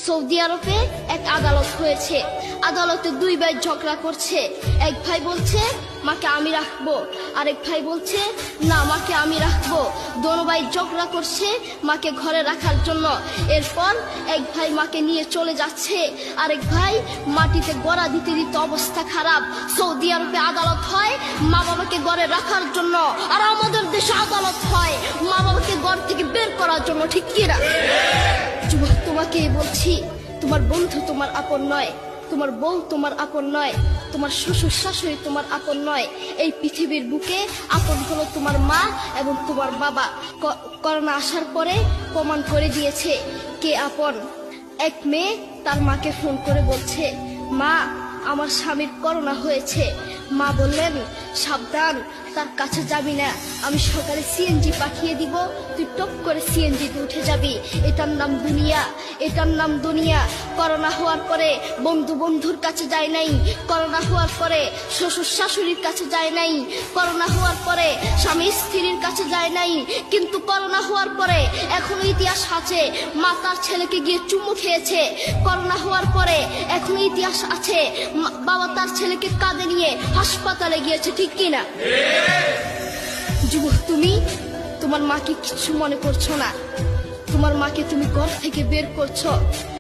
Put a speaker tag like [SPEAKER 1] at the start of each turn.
[SPEAKER 1] Saudi আরবে এক আদালত হয়েছে। আদালতে দুই ভাই ঝগড়া করছে। এক ভাই বলছে মাকে আমি রাখবো, আরেক ভাই বলছে না মাকে আমি রাখবো। দোনো ভাই ঝগড়া করছে মাকে ঘরে রাখার জন্য। এরপর এক ভাই মাকে নিয়ে চলে যাচ্ছে, আরেক ভাই মাটিতে গড়া দিতে দিতে অবস্থা খারাপ। সৌদি আরবে আদালত হয় মা বাবাকে ঘরে রাখার জন্য, আর আমাদের দেশে আদালত হয় মা বাবাকে ঘর থেকে বের করার জন্য। ঠিক কিনা? যুবক, তোমাকে বলছি, তোমার বন্ধু তোমার আপন নয়, তোমার বউ তোমার আপন নয়, তোমার শ্বশুর শাশুড়ি তোমার আপন নয়। এই পৃথিবীর বুকে আপন হলো তোমার মা এবং তোমার বাবা। করোনা আসার পরে প্রমাণ করে দিয়েছে কে আপন। এক মেয়ে তার মাকে ফোন করে বলছে, মা আমার স্বামীর করোনা হয়েছে। মা বললেন সাবধান, তার কাছে যাবি না, আমি সকালে সিএনজি পাঠিয়ে দিব, তুই টপ করে সিএনজিতে উঠে যাবি। এটার নাম দুনিয়া, এটার নাম দুনিয়া। করোনা হওয়ার পরে বন্ধু বন্ধুর কাছে যায় নাই, করোনা হওয়ার পরে শ্বশুর শাশুড়ির কাছে যায় নাই, করোনা হওয়ার পরে স্বামী স্ত্রীর কাছে যায় নাই। কিন্তু করোনা হওয়ার পরে এখনো ইতিহাস আছে, মা তার ছেলেকে গিয়ে চুমু খেয়েছে। করোনা হওয়ার পরে এখনো ইতিহাস আছে, বাবা তার ছেলেকে কাঁধে নিয়ে হাসপাতালে গিয়েছে। ঠিক কিনা? যুবক, তুমি তোমার মাকে কিছু মনে করছো না, তোমার মাকে তুমি ঘর থেকে বের করছো।